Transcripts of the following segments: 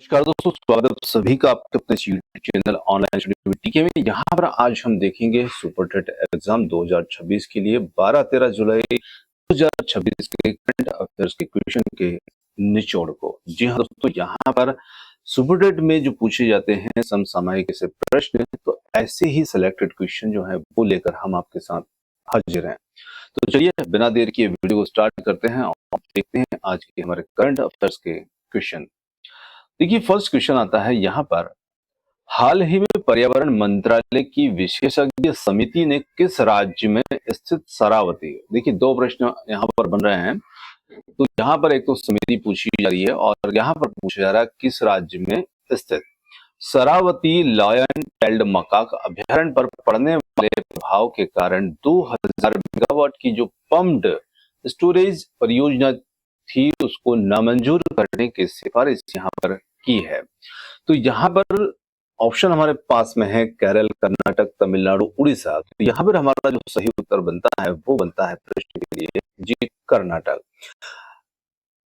नमस्कार दोस्तों, स्वागत सभी का आपके अपने यूट्यूब चैनल ऑनलाइन स्टडी टीके में। यहाँ पर आज हम देखेंगे सुपर टेट एग्जाम 2026 के लिए 12-13 जुलाई 2026 के करंट अफेयर्स के क्वेश्चन के निचोड़ को। जी हाँ दोस्तों, यहाँ पर सुपर टेट में जो पूछे जाते हैं समसामयिक से प्रश्न, तो ऐसे ही सिलेक्टेड क्वेश्चन जो है वो लेकर हम आपके साथ हाजिर हैं। तो चलिए बिना देर किए वीडियो को स्टार्ट करते हैं और देखते हैं आज के हमारे करंट अफेयर्स के क्वेश्चन। देखिए फर्स्ट क्वेश्चन आता है यहाँ पर, हाल ही में पर्यावरण मंत्रालय की विशेषज्ञ समिति ने किस राज्य में स्थित शरावती, देखिए दो प्रश्न यहाँ पर बन रहे हैं। तो यहाँ पर एक तो समिति पूछी जा रही है और यहाँ पर पूछा जा रहा है किस राज्य में स्थित। शरावती लायन टेल्ड मकाक अभ्यारण्य पर पड़ने वाले प्रभाव के कारण 2000 मेगावाट की जो पम्प्ड स्टोरेज परियोजना थी उसको नामंजूर करने की सिफारिश यहाँ पर की है। तो यहाँ पर ऑप्शन हमारे पास में है केरल, कर्नाटक, तमिलनाडु, उड़ीसा। तो यहाँ पर हमारा जो सही उत्तर बनता है वो बनता है प्रश्न के लिए जी कर्नाटक।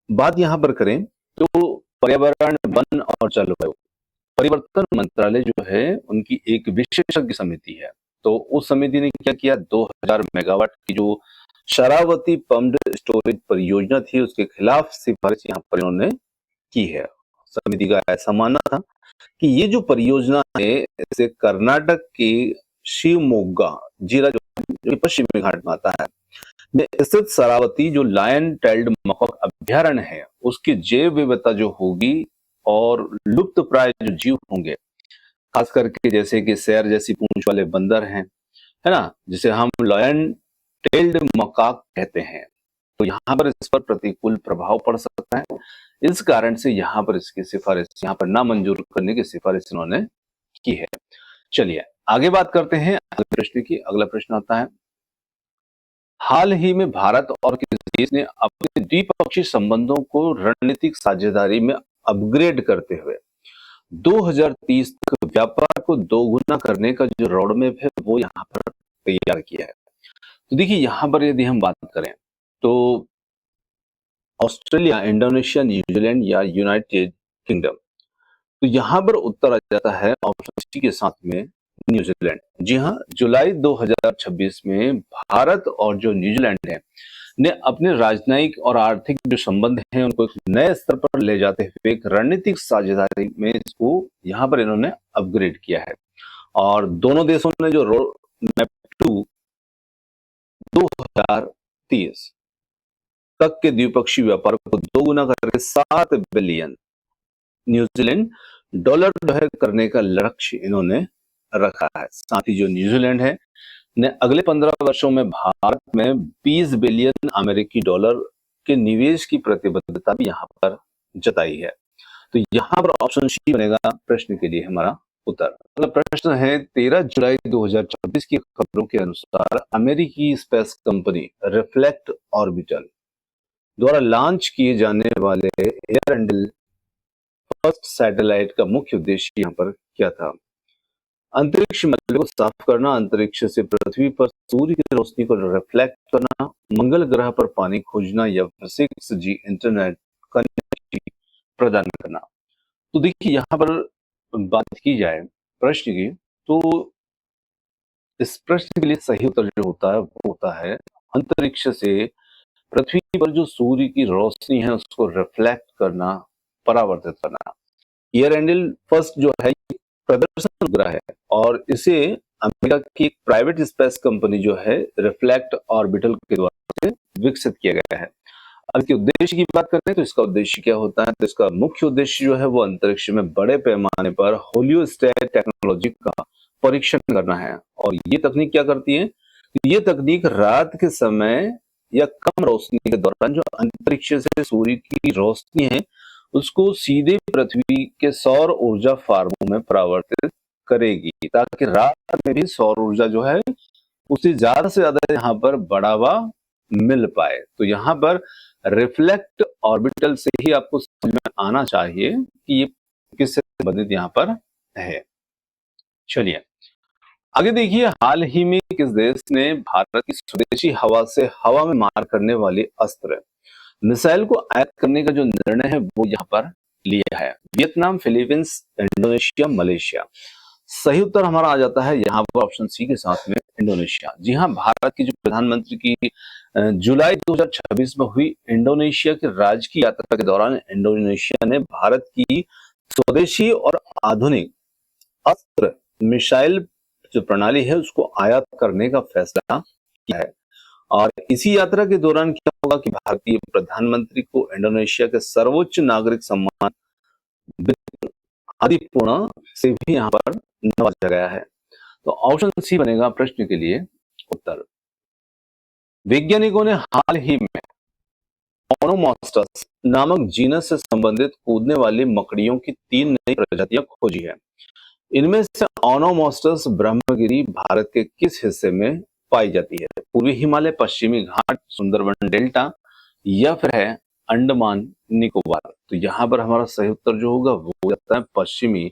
बात यहाँ पर करें तो पर्यावरण, वन और जलवायु परिवर्तन मंत्रालय जो है उनकी एक विशेषज्ञ समिति है। तो उस समिति ने क्या किया, 2000 मेगावाट की जो शरावती पम्प्ड स्टोरेज परियोजना थी उसके खिलाफ सिफारिश यहाँ पर इन्होंने की है। समिति का ऐसा मानना था कि ये जो परियोजना है इसे कर्नाटक के शिवमोगा जिला जो पश्चिमी घाट में आता है में स्थित शरावती जो लायन टेल्ड मकाक अभ्यारण्य है उसकी जैव विविधता जो होगी और लुप्त प्राय जो जीव होंगे, खास करके जैसे कि शेर जैसी पूंछ वाले बंदर हैं, है ना, जिसे हम लायन टेल्ड मकाक कहते हैं, तो यहाँ पर इस पर प्रतिकूल प्रभाव पड़ सकता है। इस कारण से यहाँ पर इसकी सिफारिश यहाँ पर नामंजूर करने की सिफारिश इन्होंने की है। चलिए आगे बात करते हैं अगले प्रश्न की। अगला प्रश्न आता है, हाल ही में भारत और किस देश ने अपने द्विपक्षीय संबंधों को रणनीतिक साझेदारी में अपग्रेड करते हुए 2030 तक व्यापार को दोगुना करने का जो रोडमैप है वो यहाँ पर तैयार किया है। तो देखिए यहाँ पर यदि हम बात करें तो ऑस्ट्रेलिया, इंडोनेशिया, न्यूजीलैंड या यूनाइटेड किंगडम, तो यहाँ पर उत्तर आ जाता है ऑप्शन सी के साथ में न्यूजीलैंड। जी हाँ, जुलाई 2026 में भारत और जो न्यूजीलैंड है ने अपने राजनयिक और आर्थिक जो संबंध हैं उनको एक नए स्तर पर ले जाते हुए एक रणनीतिक साझेदारी में इसको यहाँ पर इन्होंने अपग्रेड किया है। और दोनों देशों ने जो रोड मैप टू 2030 तक के द्विपक्षीय व्यापार को दोगुना करके 7 बिलियन न्यूजीलैंड डॉलर जो है करने का लक्ष्य इन्होंने रखा है। साथ ही जो न्यूजीलैंड है ने अगले 15 वर्षों में भारत में 20 बिलियन अमेरिकी डॉलर के निवेश की प्रतिबद्धता भी यहाँ पर जताई है। तो यहाँ पर ऑप्शन सी बनेगा प्रश्न के लिए हमारा उत्तर। अगला प्रश्न है, 13 जुलाई 2026 की खबरों के अनुसार अमेरिकी स्पेस कंपनी रिफ्लेक्ट ऑर्बिटल द्वारा लॉन्च किए जाने वाले एयरएंडल फर्स्ट सैटेलाइट का मुख्य उद्देश्य यहाँ पर क्या था। अंतरिक्ष मंडल को साफ करना, अंतरिक्ष से पृथ्वी पर सूर्य की रोशनी को रिफ्लेक्ट करना, मंगल ग्रह पर पानी खोजना या 6G इंटरनेट कनेक्टिविटी प्रदान करना। तो देखिए यहाँ पर बात की जाए प्रश्न की, तो इस प्रश्न के लिए सही उत्तर जो होता है वो होता है अंतरिक्ष से पृथ्वी पर जो सूर्य की रोशनी है उसको रिफ्लेक्ट करना, परावर्तित करना। एयरएंडल फर्स्ट जो है प्रदर्शन उपग्रह है और इसे अमेरिका की एक प्राइवेट स्पेस कंपनी जो है रिफ्लेक्ट ऑर्बिटल के द्वारा विकसित किया गया है। अब इसके उद्देश्य की बात करें तो इसका उद्देश्य क्या होता है, तो इसका मुख्य उद्देश्य जो है वो अंतरिक्ष में बड़े पैमाने पर होलियोस्टैट टेक्नोलॉजी का परीक्षण करना है। और ये तकनीक क्या करती है, ये तकनीक रात के समय या कम रोशनी के दौरान जो अंतरिक्ष से सूर्य की रोशनी है उसको सीधे पृथ्वी के सौर ऊर्जा फार्मों में परावर्तित करेगी, ताकि रात में भी सौर ऊर्जा जो है उसे ज्यादा से ज्यादा यहाँ पर बढ़ावा मिल पाए। तो यहाँ पर रिफ्लेक्ट ऑर्बिटल से ही आपको समझ में आना चाहिए कि ये किससे संबंधित यहाँ पर है। चलिए आगे देखिए, हाल ही में किस देश ने भारत की स्वदेशी हवा से हवा में मार करने वाली अस्त्र मिसाइल को आयात करने का जो निर्णय है वो यहाँ पर लिया है? Vietnam, Philippines, Indonesia, Malaysia. सही उत्तर हमारा आ जाता है यहाँ पर ऑप्शन सी के साथ में इंडोनेशिया। जी हाँ, भारत की जो प्रधानमंत्री की जुलाई 2026 में हुई इंडोनेशिया के राजकीय यात्रा के दौरान इंडोनेशिया ने भारत की स्वदेशी और आधुनिक अस्त्र मिसाइल जो प्रणाली है उसको आयात करने का फैसला किया है। और इसी यात्रा के दौरान क्या होगा कि भारतीय प्रधानमंत्री को इंडोनेशिया के सर्वोच्च नागरिक सम्मान आदिपूर्ण से भी यहाँ पर नवाजा गया है। तो ऑप्शन सी बनेगा प्रश्न के लिए उत्तर। वैज्ञानिकों ने हाल ही में ओनोमॉस्टस नामक जीनस से संबंधित कूदने वाली मकड़ियों की 3 नई प्रजातियां खोजी है। इनमें से ओनोमॉस्टस ब्रह्मगिरी भारत के किस हिस्से में पाई जाती है? पूर्वी हिमालय, पश्चिमी घाट, सुंदरबन डेल्टा या फिर है अंडमान निकोबार। तो यहाँ पर हमारा सही उत्तर जो होगा वो हो जाता है पश्चिमी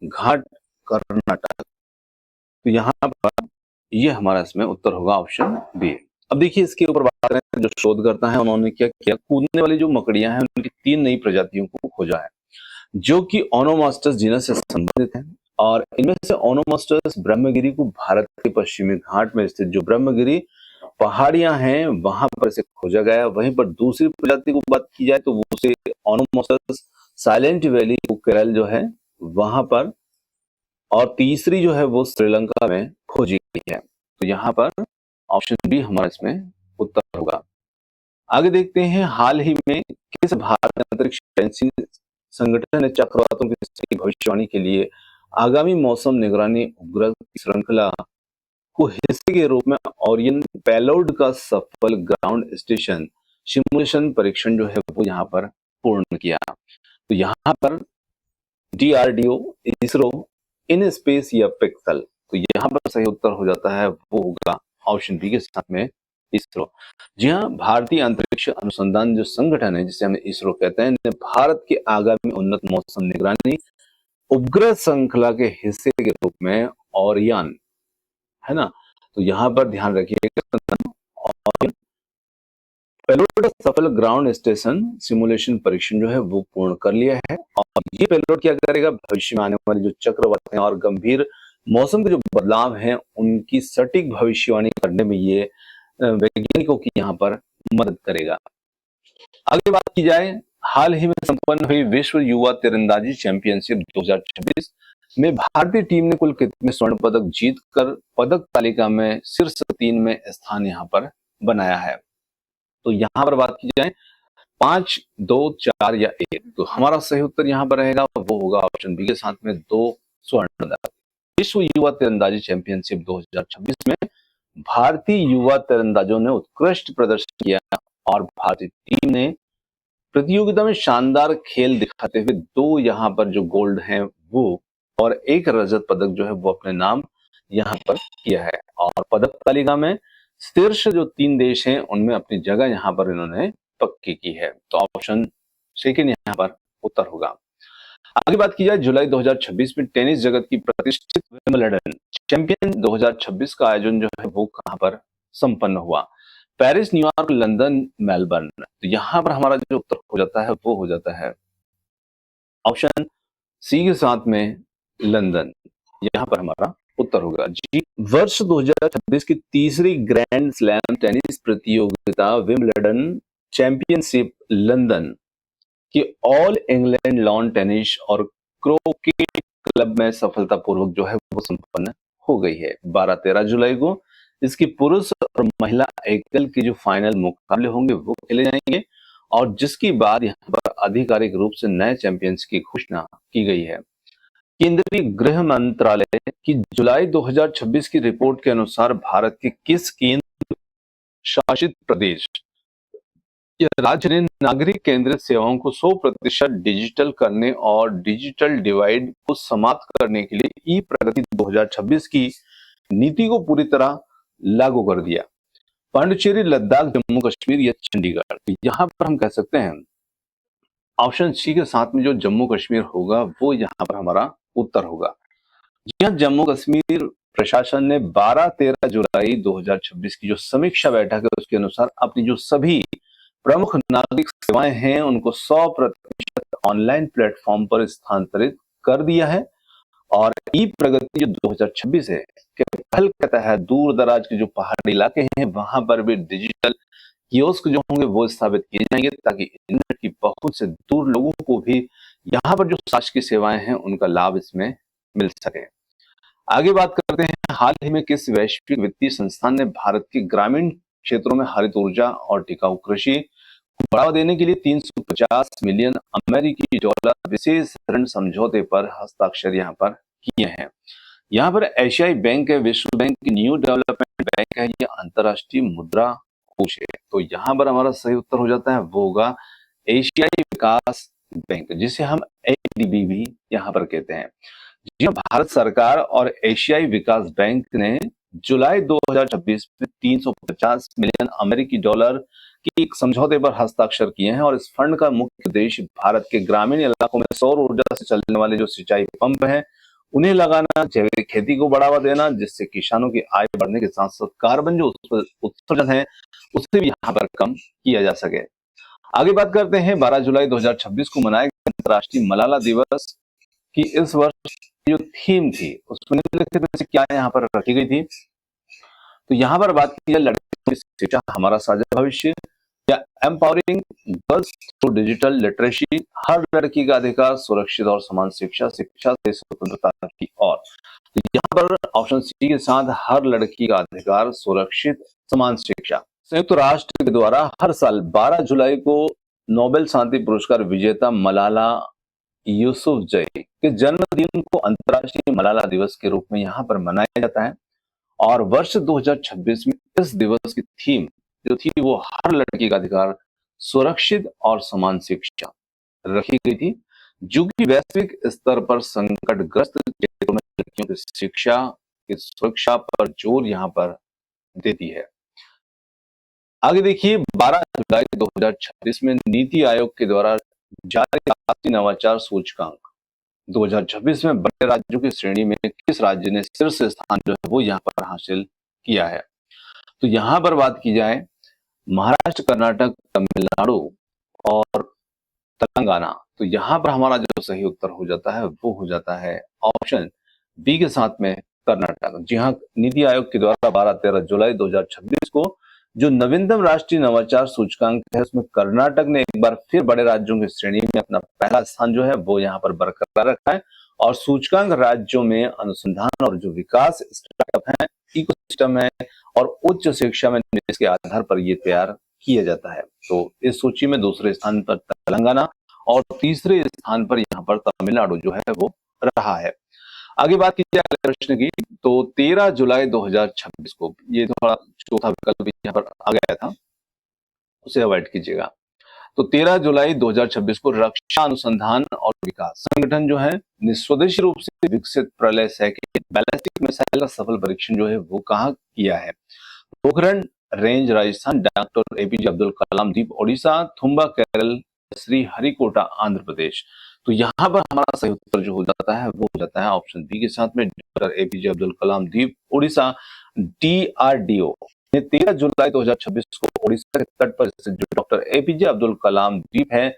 घाट, कर्नाटक। तो यहाँ पर ये हमारा इसमें उत्तर होगा ऑप्शन बी। अब देखिए इसके ऊपर बात करें, जो शोधकर्ता है उन्होंने क्या किया, कूदने वाली जो मकड़ियां हैं उनकी 3 नई प्रजातियों को खोजा है जो कि ओनोमॉस्टस जीनस से संबंधित है। और इनमें से ओनोमॉस्टस ब्रह्मगिरी को भारत के पश्चिमी घाट में स्थित जो ब्रह्मगिरी पहाड़ियां हैं वहां पर इसे खोजा गया। वहीं पर दूसरी प्रजाति को बात की जाए तो वो उसे ओनोमॉस्टस साइलेंट वैली को केरल जो है वहां पर, और तीसरी जो है वो श्रीलंका में खोजी गई है। तो यहाँ पर ऑप्शन बी हमारा इसमें उत्तर होगा। आगे देखते हैं, हाल ही में किस भारतीय अंतरिक्ष एजेंसी संगठन ने चक्रवातों की स्थिति की भविष्यवाणी के लिए आगामी मौसम निगरानी उपग्रह की श्रृंखला को हिस्से के रूप में ओरियन पेलोड का सफल ग्राउंड स्टेशन सिमुलेशन परीक्षण जो है वो यहाँ पर पूर्ण किया। तो यहाँ पर डीआरडीओ, इसरो, इन स्पेस या पिक्सल। तो यहाँ पर सही उत्तर हो जाता है वो होगा ऑप्शन बी के साथ में इसरो। जी हाँ, भारतीय अंतरिक्ष अनुसंधान जो संगठन है जिसे हम इसरो कहते हैं, ने भारत के आगामी उन्नत मौसम निगरानी उपग्रह श्रृंखला के हिस्से के रूप में ओरियन, है ना, तो यहाँ पर ध्यान रखिएगा, पेलोड सफल ग्राउंड स्टेशन सिमुलेशन परीक्षण जो है वो पूर्ण कर लिया है। और ये पेलोड क्या करेगा, भविष्य में आने वाले जो चक्रवात हैं और गंभीर मौसम के जो बदलाव हैं उनकी सटीक भविष्यवाणी करने में ये वैज्ञानिकों की यहाँ पर मदद करेगा। आगे बात की जाए, हाल ही में संपन्न हुई विश्व युवा तीरंदाजी चैंपियनशिप 2026 में भारतीय टीम ने कुल कितने स्वर्ण पदक जीतकर पदक तालिका में शीर्ष 3 में स्थान यहाँ पर बनाया है? तो यहाँ पर बात की जाए 5, 2, 4 या 1, तो हमारा सही उत्तर यहाँ पर रहेगा वो होगा ऑप्शन बी के साथ में 2 स्वर्ण पदक। विश्व युवा तीरंदाजी चैंपियनशिप 2026 में भारतीय युवा तीरंदाजों ने उत्कृष्ट प्रदर्शन किया और भारतीय टीम ने प्रतियोगिता में शानदार खेल दिखाते हुए 2 यहाँ पर जो गोल्ड हैं वो और 1 रजत पदक जो है वो अपने नाम यहाँ पर किया है। और पदक तालिका में शीर्ष जो 3 देश हैं उनमें अपनी जगह यहाँ पर इन्होंने पक्की की है। तो ऑप्शन सेकंड यहाँ पर उत्तर होगा। आगे बात की जाए, जुलाई 2026 में टेनिस जगत की प्रतिष्ठित विंबलडन चैंपियन 2026 का आयोजन जो है वो कहां पर संपन्न हुआ? Paris, New York, London, Melbourne. तो यहां पर हमारा जो उत्तर हो जाता है वो हो जाता है ऑप्शन सी के साथ में लंदन। यहां पर हमारा उत्तर होगा जी। वर्ष 2026 की तीसरी ग्रैंड स्लैम टेनिस प्रतियोगिता विंबलडन चैंपियनशिप लंदन कि ऑल इंग्लैंड लॉन टेनिस और क्रोकेट क्लब में सफलतापूर्वक जो है वो संपन्न हो गई है। 12-13 जुलाई को इसकी पुरुष और महिला एकल के जो फाइनल मुकाबले होंगे वो खेले जाएंगे और जिसके बाद यहाँ पर आधिकारिक रूप से नए चैंपियंस की घोषणा की गई है। केंद्रीय गृह मंत्रालय की जुलाई 2026 की रिपोर्ट के अनुसार भारत के किस केंद्र शासित प्रदेश या राज्य ने नागरिक केंद्रित सेवाओं को 100% डिजिटल करने और डिजिटल डिवाइड को समाप्त करने के लिए ई प्रगति 2026 की नीति को पूरी तरह लागू कर दिया? पांडिचेरी, लद्दाख, जम्मू कश्मीर या चंडीगढ़। यहां पर हम कह सकते हैं ऑप्शन सी के साथ में जो जम्मू कश्मीर होगा वो यहाँ पर हमारा उत्तर होगा। जी हाँ, जम्मू कश्मीर प्रशासन ने 12-13 जुलाई 2026 की जो समीक्षा बैठक है उसके अनुसार अपनी जो सभी प्रमुख नागरिक सेवाएं हैं उनको 100% ऑनलाइन प्लेटफॉर्म पर स्थानांतरित कर दिया है। और ई प्रगति जो 2026 है के पहल के तहत दूर दराज के जो पहाड़ी इलाके हैं वहां पर भी डिजिटल कियोस्क जो होंगे वो स्थापित किए जाएंगे, ताकि इंटरनेट की पहुंच से दूर लोगों को भी यहाँ पर जो शासकीय सेवाएं हैं उनका लाभ इसमें मिल सके। आगे बात करते हैं, हाल ही में किस वैश्विक वित्तीय संस्थान ने भारत के ग्रामीण क्षेत्रों में हरित ऊर्जा और टिकाऊ कृषि को बढ़ावा देने के लिए 350 मिलियन अमेरिकी डॉलर विशेष ऋण समझौते पर हस्ताक्षर यहाँ पर किए हैं। यहाँ पर एशियाई बैंक है, विश्व बैंक, न्यू डेवलपमेंट बैंक है, ये अंतरराष्ट्रीय मुद्रा कोष है। तो यहाँ पर हमारा सही उत्तर हो जाता है वो होगा एशियाई विकास बैंक, जिसे हम एडीबी भी यहाँ पर कहते हैं। जी हाँ, भारत सरकार और एशियाई विकास बैंक ने जुलाई 2026 में 350 मिलियन अमेरिकी डॉलर की एक समझौते पर हस्ताक्षर किए हैं। और इस फंड का मुख्य उद्देश्य भारत के ग्रामीण इलाकों में सौर ऊर्जा से चलने वाले जो सिंचाई पंप हैं उन्हें लगाना, जैविक खेती को बढ़ावा देना, जिससे किसानों की आय बढ़ने के साथ साथ कार्बन जो उत्सर्जन है उससे भी यहाँ पर कम किया जा सके। आगे बात करते हैं, 12 जुलाई 2026 को मनाया गया अंतर्राष्ट्रीय मलाला दिवस की इस वर्ष जो थीम थी उसमें निम्नलिखित में से क्या यहाँ पर रखी गई थी। तो यहाँ पर बात की जाए लड़कियों की शिक्षा हमारा साझा भविष्य, या empowering girls through digital literacy, हर लड़की का अधिकार सुरक्षित और समान शिक्षा, शिक्षा से स्वतंत्रता की ओर। तो यहाँ पर ऑप्शन सी के साथ हर लड़की का अधिकार सुरक्षित समान शिक्षा। संयुक्त राष्ट्र के द्वारा हर साल 12 जुलाई को नोबेल शांति पुरस्कार विजेता मलाला यूसुफजई के जन्मदिन को अंतर्राष्ट्रीय मलाला दिवस के रूप में यहाँ पर मनाया जाता है। और वर्ष 2026 में इस दिवस की थीम जो थी वो हर लड़की का अधिकार सुरक्षित और समान शिक्षा रखी गई थी, जो कि वैश्विक स्तर पर संकटग्रस्त क्षेत्रों में लड़कियों की शिक्षा की सुरक्षा पर जोर यहाँ पर देती है। आगे देखिए, 12 जुलाई 2026 में नीति आयोग के द्वारा जारी राष्ट्रीय नवाचार सूचकांक 2026 में बड़े राज्यों की श्रेणी में किस राज्य ने शीर्ष स्थान जो है वो यहाँ पर हासिल किया है। तो यहाँ पर बात की जाए महाराष्ट्र, कर्नाटक, तमिलनाडु और तेलंगाना, तो यहाँ पर हमारा जो सही उत्तर हो जाता है वो हो जाता है ऑप्शन बी के साथ में कर्नाटक। जी हाँ, नीति आयोग के द्वारा 12-13 जुलाई 2026 को जो नवीनतम राष्ट्रीय नवाचार सूचकांक है उसमें कर्नाटक ने एक बार फिर बड़े राज्यों की श्रेणी में अपना पहला स्थान जो है वो यहाँ पर बरकरार रखा है। और सूचकांक राज्यों में अनुसंधान और जो विकास स्टार्टअप है, इकोसिस्टम है और उच्च शिक्षा में निवेश के आधार पर ये तैयार किया जाता है। तो इस सूची में दूसरे स्थान पर तेलंगाना और तीसरे स्थान पर यहाँ पर तमिलनाडु जो है वो रहा है। आगे बात की जाए प्रश्न की, तो 13 जुलाई 2026 को, ये थोड़ा चौथा विकल्प यहाँ पर आ गया था, उसे अवॉइड कीजिएगा। तो 13 जुलाई 2026 को रक्षा अनुसंधान और विकास संगठन जो है ने स्वदेशी रूप से विकसित प्रलय सैकेंड बैलिस्टिक मिसाइल का सफल परीक्षण जो है वो कहाँ किया है। Pokhran range Rajasthan, doctor APJ Abdul Kalam द्वीप ओडिशा, थुम्बा केरल, श्री हरिकोटा आंध्र प्रदेश। तो यहाँ पर हमारा सही उत्तर जो हो जाता है वो हो जाता है ऑप्शन बी के साथ में डॉक्टर एपीजे अब्दुल कलाम द्वीप ओडिशा। डीआरडीओ ने 13 जुलाई 2026 को ओडिशा के तट पर स्थित जो डॉक्टर एपीजे अब्दुल कलाम द्वीप है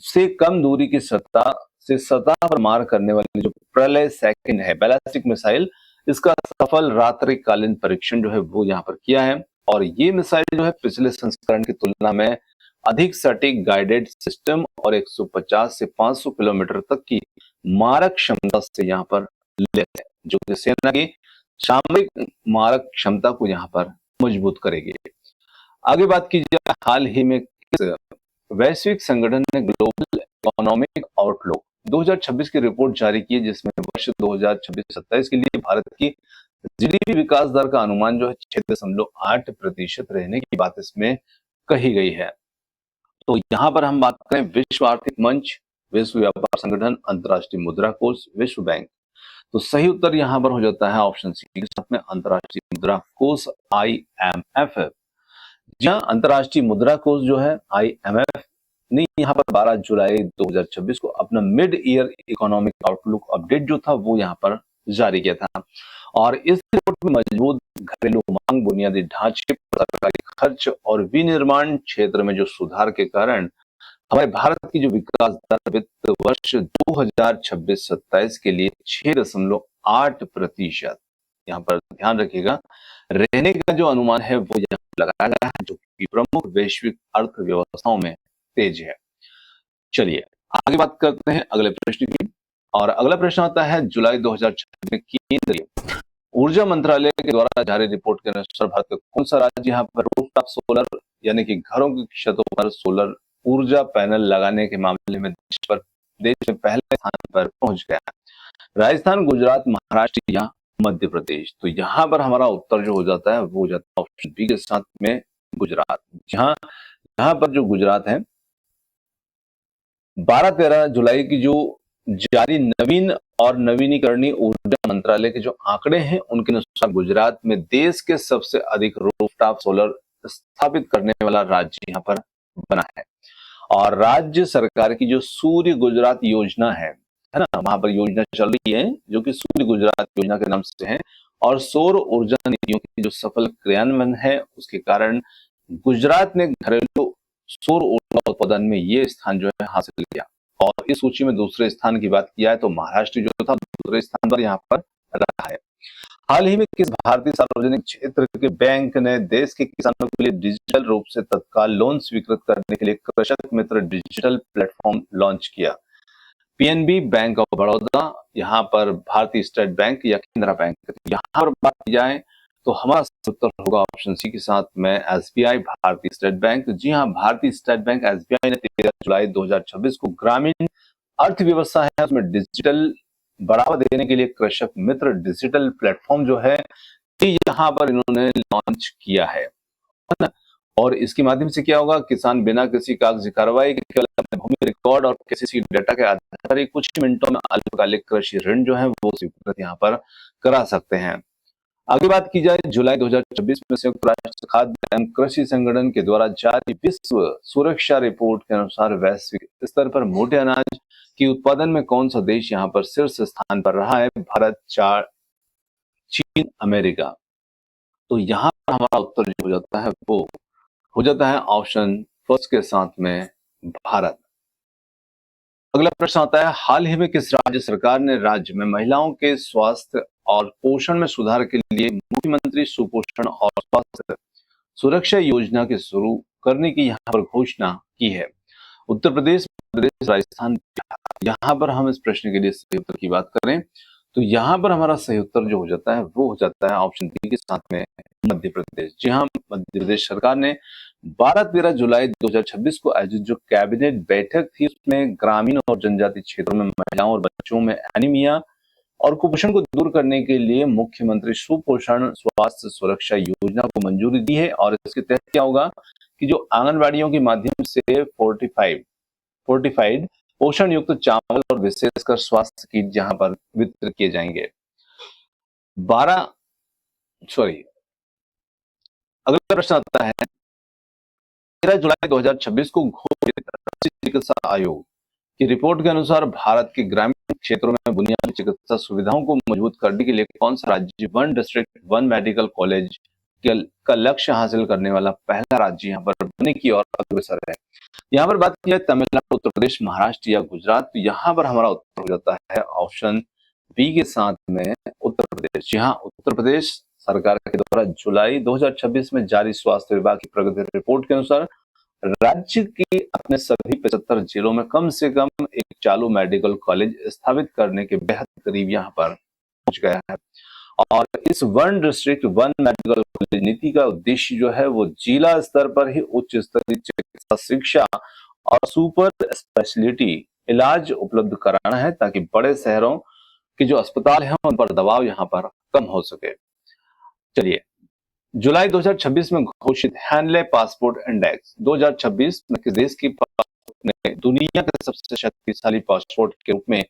से कम दूरी की सतह पर मार करने वाली जो प्रलय सेकंड है बैलिस्टिक मिसाइल, इसका सफल रात्रिकालीन परीक्षण जो है वो यहाँ पर किया है। और ये मिसाइल जो है पिछले संस्करण की तुलना में अधिक सटीक गाइडेड सिस्टम और 150 से 500 किलोमीटर तक की मारक क्षमता से यहाँ पर ले है, जो कि सेना की सामरिक मारक क्षमता को यहाँ पर मजबूत करेगी। आगे बात की जाए, हाल ही में किस वैश्विक संगठन ने ग्लोबल इकोनॉमिक आउटलुक 2026 की रिपोर्ट जारी की है, जिसमें वर्ष 2026-27 के लिए भारत की जीडीपी विकास दर का अनुमान जो है 6.8% रहने की बात इसमें कही गई है। तो यहाँ पर हम बात करें विश्व आर्थिक मंच, विश्व व्यापार संगठन, अंतर्राष्ट्रीय मुद्रा कोष, विश्व बैंक, तो सही उत्तर यहाँ पर हो जाता है ऑप्शन सी के साथ में अंतर्राष्ट्रीय मुद्रा कोष IMF। जहां अंतर्राष्ट्रीय मुद्रा कोष जो है IMF ने यहाँ पर 12 जुलाई 2026 को अपना mid year economic outlook update जो था वो यहाँ पर जारी किया था। और इस रिपोर्ट में मजबूत घरेलू मांग, बुनियादी ढांचे, सरकारी खर्च और विनिर्माण क्षेत्र में जो सुधार के कारण हमारे भारत की जो विकास दर वित्त वर्ष 2026-27 के लिए 6.8%, यहाँ पर ध्यान रखिएगा, रहने का जो अनुमान है वो यहाँ लगाया गया है, जो कि प्रमुख वैश्विक अर्थव्यवस्थाओं में तेज है। चलिए आगे बात करते हैं अगले प्रश्न की। और अगला प्रश्न आता है, जुलाई 2026 में केंद्रीय ऊर्जा मंत्रालय के द्वारा जारी रिपोर्ट के अनुसार भारत का कौन सा राज्य यहाँ पर रूफटॉप सोलर यानी कि घरों की छतों पर सोलर ऊर्जा पैनल लगाने के मामले में देश में पहले स्थान पर पहुंच गया है? राजस्थान, गुजरात, महाराष्ट्र या मध्य प्रदेश? तो यहाँ पर हमारा उत्तर जो हो जाता है वो हो जाता है ऑप्शन बी के साथ में गुजरात। जहां यहाँ पर जो गुजरात है, 12-13 जुलाई की जो जारी नवीन और नवीनीकरणीय ऊर्जा मंत्रालय के जो आंकड़े हैं उनके अनुसार गुजरात में देश के सबसे अधिक रूफटॉप सोलर स्थापित करने वाला राज्य यहाँ पर बना है। और राज्य सरकार की जो सूर्य गुजरात योजना है ना, वहां पर योजना चल रही है जो कि सूर्य गुजरात योजना के नाम से है, और सौर ऊर्जा नीतियों की जो सफल क्रियान्वयन है उसके कारण गुजरात ने घरेलू सौर ऊर्जा उत्पादन में ये स्थान जो है हासिल किया। और इस सूची में दूसरे स्थान की बात किया है तो महाराष्ट्र जो था दूसरे स्थान पर यहाँ पर रहा है। हाल ही में किस भारतीय सार्वजनिक क्षेत्र के बैंक ने देश के किसानों के लिए डिजिटल रूप से तत्काल लोन स्वीकृत करने के लिए कृषक मित्र डिजिटल प्लेटफॉर्म लॉन्च किया? पीएनबी, बैंक ऑफ बड़ौदा, यहाँ पर भारतीय स्टेट बैंक या केनरा बैंक? यहाँ पर बात की जाए तो हमारा उत्तर होगा ऑप्शन सी के साथ में एसबीआई, भारतीय स्टेट बैंक। जी हाँ, भारतीय स्टेट बैंक एसबीआई ने 13 जुलाई 2026 को ग्रामीण अर्थव्यवस्था है उसमें डिजिटल बढ़ावा देने के लिए कृषक मित्र डिजिटल प्लेटफॉर्म जो है यहाँ पर इन्होंने लॉन्च किया है ना। और इसके माध्यम से क्या होगा, किसान बिना किसी कागजी कार्रवाई के केवल अपने भूमि रिकॉर्ड और केसीसी डेटा के आधार पर कुछ मिनटों में अल्पकालिक कृषि ऋण जो है वो स्वीकृत यहाँ पर करा सकते हैं। आगे बात की जाए, जुलाई 2026 में संयुक्त राष्ट्र खाद्य एवं कृषि संगठन के द्वारा जारी विश्व सुरक्षा रिपोर्ट के अनुसार वैश्विक स्तर पर मोटे अनाज के उत्पादन में कौन सा देश यहाँ पर शीर्ष स्थान पर रहा है? भारत, चीन, अमेरिका? तो यहाँ पर हमारा उत्तर जो हो जाता है वो हो जाता है ऑप्शन फर्स्ट के साथ में भारत। अगला प्रश्न आता है, हाल ही में किस राज्य सरकार ने राज्य में महिलाओं के स्वास्थ्य और पोषण में सुधार के लिए मुख्यमंत्री सुपोषण और स्वास्थ्य सुरक्षा योजना के शुरू करने की यहाँ पर घोषणा की है? उत्तर प्रदेश, मध्य प्रदेश, राजस्थान, बिहार? यहाँ पर हम इस प्रश्न के लिए सही उत्तर की बात करें तो यहाँ पर हमारा सही उत्तर जो हो जाता है वो हो जाता है ऑप्शन बी के साथ में मध्य प्रदेश। जी हाँ, मध्य प्रदेश सरकार ने 12-13 जुलाई 2026 को आयोजित जो कैबिनेट बैठक थी उसमें ग्रामीण और जनजातीय क्षेत्रों में महिलाओं और बच्चों में एनीमिया और कुपोषण को दूर करने के लिए मुख्यमंत्री सुपोषण स्वास्थ्य सुरक्षा योजना को मंजूरी दी है। और इसके तहत क्या होगा कि जो आंगनबाड़ियों के माध्यम से फोर्टिफाइड पोषण युक्त चावल और विशेषकर स्वास्थ्य किट जहां पर वितरित किए जाएंगे। अगला प्रश्न आता है, 13 जुलाई 2026 को घोषित राष्ट्रीय चिकित्सा आयोग की रिपोर्ट के अनुसार भारत के ग्रामीण क्षेत्रों में बुनियादी चिकित्सा सुविधाओं को मजबूत करने के लिए कौन सा राज्य one district one medical college का लक्ष्य हासिल करने वाला पहला राज्य यहाँ पर बनने की ओर अग्रसर है? यहाँ पर बात की जाए तमिलनाडु, उत्तर प्रदेश, महाराष्ट्र या गुजरात? तो यहाँ पर हमारा उत्तर हो जाता है ऑप्शन बी के साथ में उत्तर प्रदेश। जी हाँ, उत्तर प्रदेश सरकार के द्वारा जुलाई 2026 में जारी स्वास्थ्य विभाग की प्रगति रिपोर्ट के अनुसार राज्य के अपने सभी 75 जिलों में कम से कम एक चालू मेडिकल कॉलेज स्थापित करने के बेहद करीब यहाँ पर पहुंच गया है। और इस one district one medical college नीति का उद्देश्य जो है वो जिला स्तर पर ही उच्च स्तरीय चिकित्सा शिक्षा और सुपर स्पेशलिटी इलाज उपलब्ध कराना है ताकि बड़े शहरों के जो अस्पताल हैं उन पर दबाव यहाँ पर कम हो सके। चलिए, जुलाई 2026 में घोषित हैंडले पासपोर्ट इंडेक्स 2026 में किस देश की पासपोर्ट ने दुनिया के सबसे शक्तिशाली पासपोर्ट के रूप में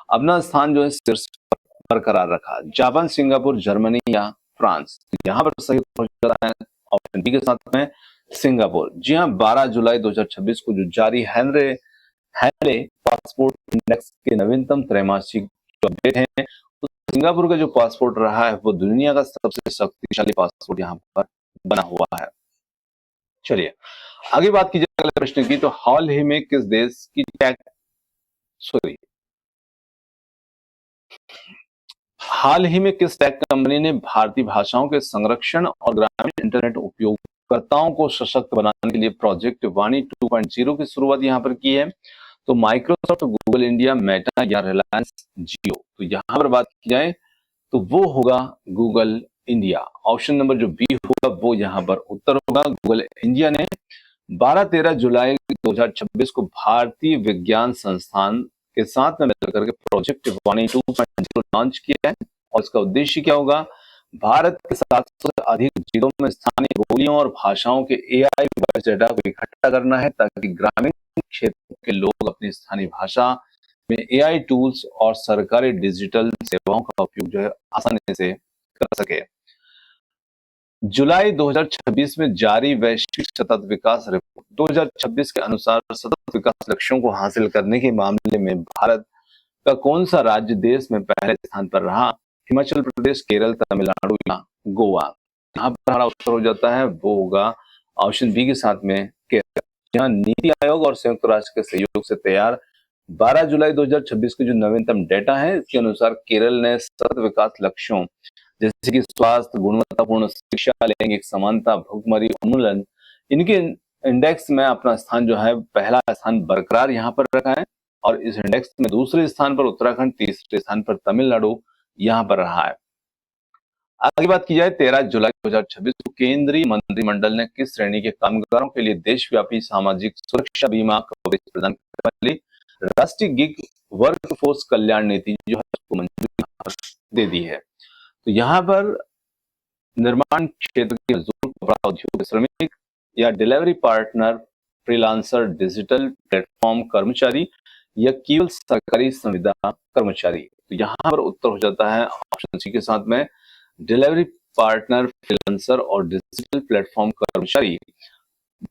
अपना स्थान जो है शीर्ष पर बरकरार रखा? जापान, सिंगापुर, जर्मनी या फ्रांस? यहाँ पर सही हो जाता है ऑप्शन बी के साथ में सिंगापुर। जी हाँ, 12 जुलाई 2026 को जो जारी हैंडले पासपोर्ट इंडेक्स के नवीनतम त्रैमासिक अपडेट है सिंगापुर का जो पासपोर्ट रहा है वो दुनिया का सबसे शक्तिशाली पासपोर्ट यहाँ पर बना हुआ है। चलिए आगे बात कीजिए अगले प्रश्न की। तो हाल ही में किस देश की सॉरी हाल ही में किस टेक कंपनी ने भारतीय भाषाओं के संरक्षण और ग्रामीण इंटरनेट उपयोगकर्ताओं को सशक्त बनाने के लिए प्रोजेक्ट वाणी 2.0 की शुरुआत यहां पर की है? तो माइक्रोसॉफ्ट, गूगल इंडिया, मेटा या रिलायंस जियो? तो यहां पर बात की जाए तो वो होगा गूगल इंडिया। ऑप्शन नंबर जो बी होगा वो यहां पर उत्तर होगा। गूगल इंडिया ने 12-13 जुलाई 2026 को भारतीय विज्ञान संस्थान के साथ में मिलकर के प्रोजेक्ट वाणी 2.0 लॉन्च किया है। और इसका उद्देश्य क्या होगा? भारत के 700 से अधिक जिलों में स्थानीय बोलियों और भाषाओं के एआई वॉइस डेटा को इकट्ठा करना है, ताकि ग्रामीण क्षेत्रों के लोग अपनी स्थानीय भाषा में एआई टूल्स और सरकारी डिजिटल सेवाओं का उपयोग जो है आसानी से कर सके। जुलाई 2026 में जारी वैश्विक सतत विकास रिपोर्ट 2026 के अनुसार सतत विकास लक्ष्यों को हासिल करने के मामले में भारत का कौन सा राज्य देश में पहले स्थान पर रहा? हिमाचल प्रदेश, केरल, तमिलनाडु या गोवा? यहाँ पर हमारा उत्तर हो जाता है वो होगा ऑप्शन बी के साथ में केरल। यहाँ नीति आयोग और संयुक्त राष्ट्र के सहयोग से तैयार 12 जुलाई 2026 के जो नवीनतम डेटा है, इसके अनुसार केरल ने सतत विकास लक्ष्यों जैसे कि स्वास्थ्य, गुणवत्तापूर्ण शिक्षा, लैंगिक समानता, भुखमरी उन्मूलन, इनके इंडेक्स में अपना स्थान जो है पहला स्थान बरकरार यहाँ पर रखा है। और इस इंडेक्स में दूसरे स्थान पर उत्तराखंड, तीसरे स्थान पर तमिलनाडु यहाँ पर रहा है। आगे बात की जाए 13 जुलाई 2026 को केंद्रीय मंत्रिमंडल ने किस श्रेणी के कामगारों के लिए देशव्यापी सामाजिक सुरक्षा बीमा कवरेज प्रदान करने वाली राष्ट्रीय गिग वर्कफोर्स कल्याण नीति जो है उसको मंजूरी दे दी है? तो यहाँ पर निर्माण क्षेत्र के मजदूर, कपड़ा उद्योग के श्रमिक या delivery partner, freelancer, digital platform कर्मचारी या केवल सरकारी संविदा कर्मचारी? तो यहाँ पर उत्तर हो जाता है ऑप्शन सी के साथ में डिलीवरी पार्टनर, फ्रीलांसर और डिजिटल प्लेटफॉर्म कर्मचारी।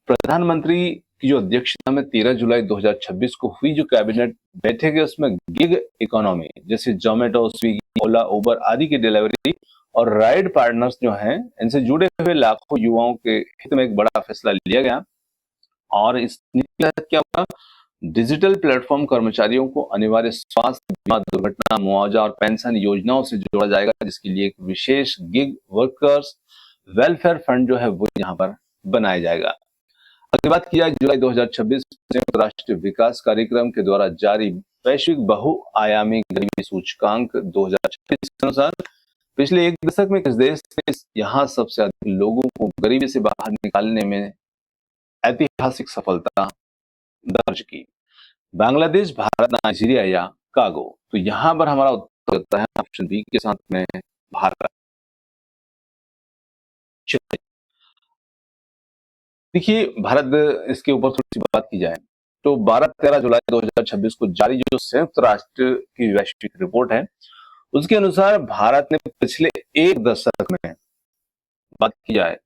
प्रधानमंत्री की जो अध्यक्षता में 13 जुलाई 2026 को हुई जो कैबिनेट बैठक है उसमें गिग इकोनॉमी जैसे जोमेटो, स्विगी, ओला, उबर आदि की डिलीवरी और राइड पार्टनर्स जो हैं इनसे जुड़े हुए लाखों युवाओं के हित में एक बड़ा फैसला लिया गया। और इस नीति के तहत क्या होगा? डिजिटल प्लेटफॉर्म कर्मचारियों को अनिवार्य स्वास्थ्य बीमा, दुर्घटना मुआवजा और पेंशन योजनाओं से जोड़ा जाएगा, जिसके लिए एक विशेष गिग वर्कर्स वेलफेयर फंड जो है वो यहाँ पर बनाया जाएगा। अगली बात की जाए जुलाई 2026 संयुक्त राष्ट्र विकास कार्यक्रम के द्वारा जारी वैश्विक बहुआयामी गरीबी सूचकांक 2026 के अनुसार पिछले एक दशक में किस देश ने यहाँ सबसे अधिक लोगों को गरीबी से बाहर निकालने में ऐतिहासिक सफलता दर्ज की? बांग्लादेश, भारत, नाइजीरिया या कागो? तो यहाँ पर हमारा उत्तर होता है ऑप्शन बी के साथ में भारत। देखिए भारत, इसके ऊपर थोड़ी सी बात की जाए तो 12-13 जुलाई 2026 को जारी जो संयुक्त राष्ट्र की वैश्विक रिपोर्ट है उसके अनुसार भारत ने पिछले एक दशक में बात की जाए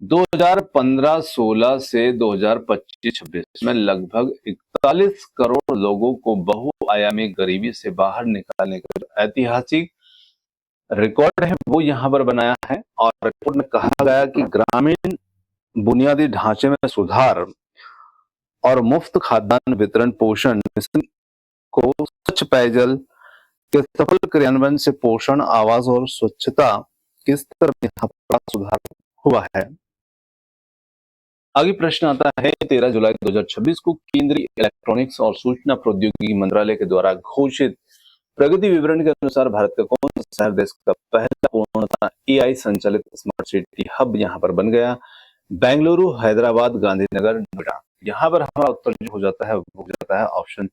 2015-16 से 2025-26 में लगभग 41 करोड़ लोगों को बहुआयामी गरीबी से बाहर निकालने का जो ऐतिहासिक रिकॉर्ड है वो यहाँ पर बनाया है। और रिपोर्ट में कहा गया कि ग्रामीण बुनियादी ढांचे में सुधार और मुफ्त खाद्यान्न वितरण, पोषण मिशन को स्वच्छ पेयजल के सफल क्रियान्वयन से पोषण, आवास और स्वच्छता के स्तर में बड़ा सुधार हुआ है। आगे प्रश्न आता है 13 जुलाई 2026 को केंद्रीय इलेक्ट्रॉनिक्स और सूचना प्रौद्योगिकी मंत्रालय के द्वारा घोषित प्रगति विवरण के अनुसार भारत का कौन सा शहर देश का पहला पूर्णतः एआई संचालित स्मार्ट सिटी हब यहाँ पर बन गया? बेंगलुरु, हैदराबाद, गांधीनगर, नोएडा? यहाँ पर हमारा उत्तर जो हो जाता है वो हो जाता है ऑप्शन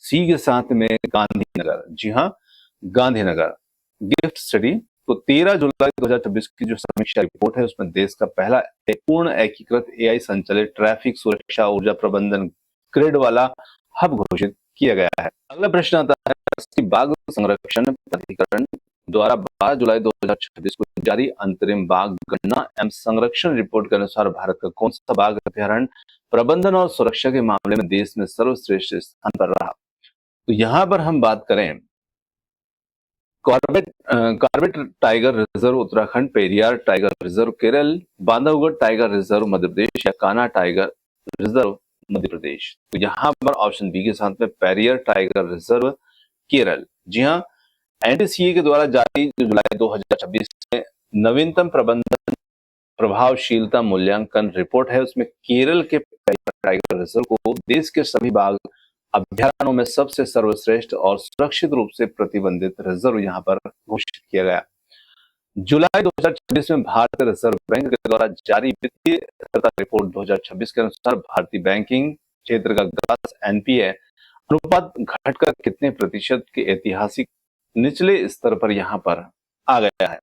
सी के साथ में गांधीनगर। जी हाँ, गांधीनगर गिफ्ट सिटी। तो 13 जुलाई 2026 की जो समीक्षा रिपोर्ट है उसमें देश का पहला पूर्ण एकीकृत एआई संचालित ट्रैफिक सुरक्षा ऊर्जा प्रबंधन ग्रिड वाला हब घोषित किया गया है। अगला प्रश्न आता है राष्ट्रीय बाघ संरक्षण प्राधिकरण द्वारा 12 जुलाई 2026 को जारी अंतरिम बाघ गणना एवं संरक्षण रिपोर्ट के अनुसार भारत का कौन सा बाघ अभ्यारण्य प्रबंधन और सुरक्षा के मामले में देश में सर्वश्रेष्ठ स्थान पर रहा? तो यहाँ पर हम बात करें Corbett tiger reserve Uttarakhand, Periyar tiger reserve Kerala, Bandhavgarh tiger reserve Madhya Pradesh या कान्हा टाइगर रिजर्व मध्य प्रदेश। तो यहाँ पर ऑप्शन बी के साथ में पेरियार टाइगर रिजर्व केरल। जी हाँ, एनटीसीए के द्वारा जारी जो जुलाई 2026 में नवीनतम प्रबंधन प्रभावशीलता मूल्यांकन रिपोर्ट है, उसमें केरल के टाइगर रिजर्व को देश के सभी बाघ अभ्यारण्यों में सबसे सर्वश्रेष्ठ और सुरक्षित रूप से प्रतिबंधित रिजर्व यहां पर घोषित किया गया। जुलाई 2026 में भारतीय रिजर्व बैंक के द्वारा जारी वित्तीय स्थिरता रिपोर्ट 2026 के अनुसार भारतीय बैंकिंग क्षेत्र का ग्रास एनपीए अनुपात घटकर कितने प्रतिशत के ऐतिहासिक निचले स्तर पर यहां पर आ गया है।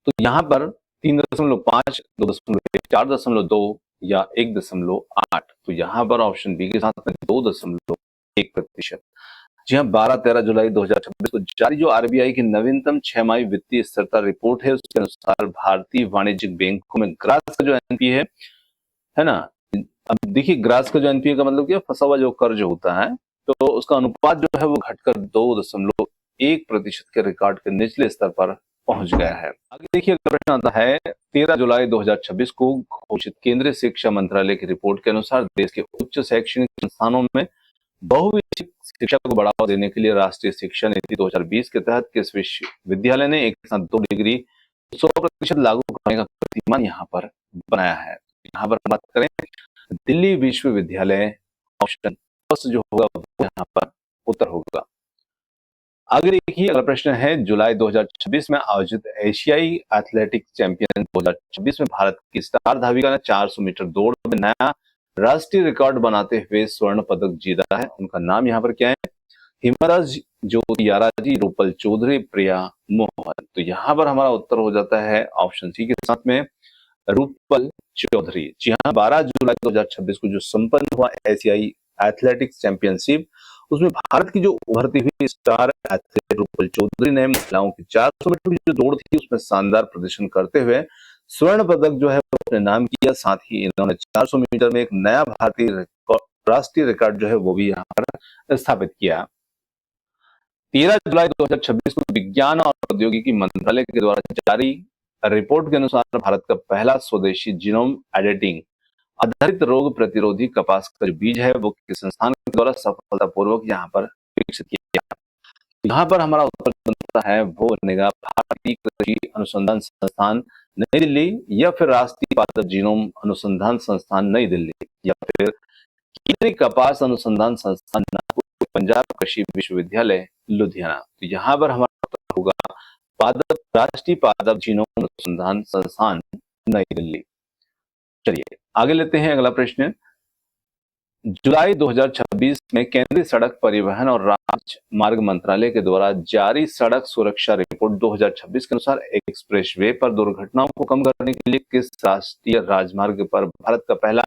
तो यहां पर 3.5, 2.1, 4.2 या 1.8। तो यहां पर ऑप्शन बी के साथ में 2.1%। जी हाँ, 12-13 जुलाई 2026 को जारी जो आरबीआई की नवीनतम छमाही वित्तीय स्थिरता रिपोर्ट है, उसके अनुसार भारतीय वाणिज्यिक बैंकों में ग्रास का जो एनपीए है ना, अब देखिए ग्रास का जो एनपीए का मतलब क्या, फंसा हुआ जो कर्ज होता है, तो उसका अनुपात जो है वो घटकर 2.1% के रिकॉर्ड के निचले स्तर पर पहुंच गया है। आगे देखिए अगला प्रश्न आता है, 13 जुलाई 2026 को घोषित केंद्रीय शिक्षा मंत्रालय की रिपोर्ट के अनुसार देश के उच्च शैक्षणिक संस्थानों में बहुविषयक शिक्षा को बढ़ावा देने के लिए राष्ट्रीय शिक्षा नीति 2020 के तहत किस विश्वविद्यालय ने एक साथ 2 डिग्री 100% लागू करने का कीर्तिमान यहाँ पर बनाया है। यहाँ पर बात करें दिल्ली विश्वविद्यालय, ऑप्शन फर्स्ट जो होगा वो यहाँ पर उत्तर होगा। आगे देखिए अगला प्रश्न है, जुलाई 2026 में आयोजित एशियाई एथलेटिक्स चैंपियन 2026 में भारत की स्टार धाविका ने 400 मीटर दौड़ में नया राष्ट्रीय रिकॉर्ड बनाते हुए स्वर्ण पदक जीता है। उनका नाम यहाँ पर क्या है? हिमराज ज्योति याराजी, रूपल चौधरी, प्रिया मोहन। तो यहाँ पर हमारा उत्तर हो जाता है ऑप्शन सी के साथ में रूपल चौधरी। जी हाँ, 12 जुलाई 2026 को जो संपन्न हुआ एशियाई एथलेटिक्स चैंपियनशिप, उसमें भारत की जो उभरती हुई स्टार एथलीट रूपल चौधरी ने महिलाओं की 400 मीटर की जो दौड़ थी उसमें शानदार प्रदर्शन करते हुए स्वर्ण पदक जो है अपने नाम किया। साथ ही इन्होंने 400 मीटर में एक नया भारतीय राष्ट्रीय रिकॉर्ड जो है वो भी यहाँ पर स्थापित किया। 13 जुलाई 2026 को विज्ञान और प्रौद्योगिकी मंत्रालय के द्वारा जारी रिपोर्ट के अनुसार भारत का पहला स्वदेशी जीनोम एडिटिंग आधारित रोग प्रतिरोधी कपास का जो बीज है वो किस संस्थान के द्वारा सफलतापूर्वक यहाँ पर विकसित किया गया। यहाँ पर हमारा उत्तर बनता है वो बनेगा भारतीय कृषि अनुसंधान संस्थान नई दिल्ली, या फिर राष्ट्रीय पादप जीनोम अनुसंधान संस्थान नई दिल्ली, या फिर केंद्रीय कपास अनुसंधान संस्थान नागपुर, पंजाब कृषि विश्वविद्यालय लुधियाना। तो यहाँ पर हमारा उत्तर होगा राष्ट्रीय पादप जीनोम अनुसंधान संस्थान नई दिल्ली। चलिए आगे लेते हैं अगला प्रश्न। जुलाई 2026 में केंद्रीय सड़क परिवहन और राजमार्ग मंत्रालय के द्वारा जारी सड़क सुरक्षा रिपोर्ट 2026 के अनुसार एक्सप्रेसवे पर दुर्घटनाओं को कम करने के लिए किस राष्ट्रीय राजमार्ग पर भारत का पहला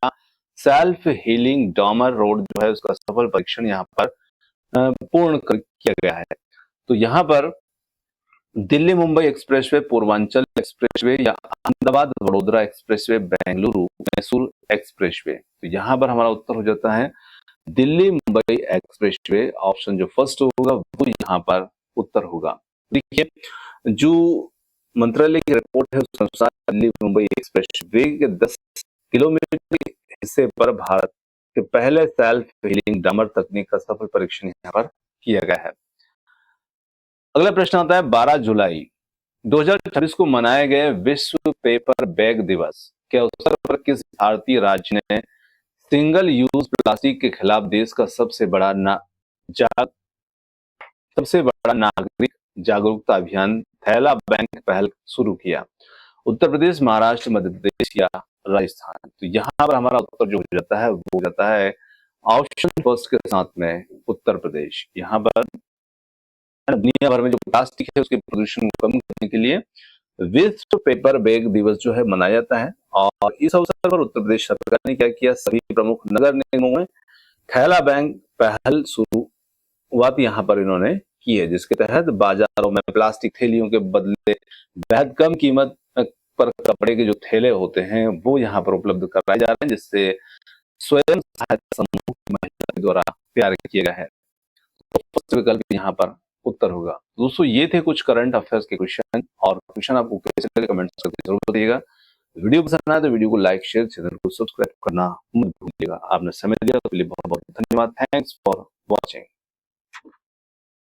सेल्फ हीलिंग डॉमर रोड जो है उसका सफल परीक्षण यहाँ पर पूर्ण किया गया है। तो यहाँ पर दिल्ली मुंबई एक्सप्रेसवे, पूर्वांचल एक्सप्रेसवे, या अहमदाबाद वडोदरा एक्सप्रेसवे, बेंगलुरु मैसूर एक्सप्रेसवे। तो यहाँ पर हमारा उत्तर हो जाता है दिल्ली मुंबई एक्सप्रेसवे। ऑप्शन जो फर्स्ट होगा वो यहाँ पर उत्तर होगा। देखिए जो मंत्रालय की रिपोर्ट है उसके अनुसार दिल्ली मुंबई एक्सप्रेसवे के 10 किलोमीटर के हिस्से पर भारत के पहले सेल्फ हीलिंग डॉमर तकनीक का सफल परीक्षण यहाँ पर किया गया है। अगला प्रश्न आता है 12 जुलाई 2026 को मनाए गए विश्व पेपर बैग दिवस के अवसर पर किस भारतीय राज्य ने सिंगल यूज प्लास्टिक के खिलाफ देश का सबसे बड़ा नागरिक जागरूकता अभियान थैला बैंक पहल शुरू किया? उत्तर प्रदेश, महाराष्ट्र, मध्य प्रदेश या राजस्थान? तो यहाँ पर हमारा उत्तर जो हो जाता है वो हो जाता है ऑप्शन फर्स्ट के साथ में उत्तर प्रदेश। यहाँ पर दुनिया भर में जो प्लास्टिक है उसके प्रदूषण को कम करने के लिए विश्व पेपर बैग दिवस जो है मनाया जाता है। और इस अवसर पर उत्तर प्रदेश सरकार ने क्या किया, सभी प्रमुख नगर निगमों में थैला बैंक पहल शुरुआत यहाँ पर इन्होंने की है, जिसके तहत बाजारों में प्लास्टिक थैलियों के बदले बेहद कम कीमत पर कपड़े के जो थैले होते हैं वो यहाँ पर उपलब्ध कराए जा रहे हैं, जिससे स्वयं सहायता समूह की महिला के द्वारा तैयार किया गया है। तो विकल्प यहाँ पर उत्तर होगा। दोस्तों ये थे कुछ करंट अफेयर्स के क्वेश्चन, और क्वेश्चन आपको कैसे लगे कमेंट्स करके जरूर बताइएगा। वीडियो पसंद आए तो वीडियो को लाइक, शेयर, चैनल को सब्सक्राइब करना मत भूलिएगा। आपने समय दिया तो लिए बहुत बहुत धन्यवाद। Thanks for watching.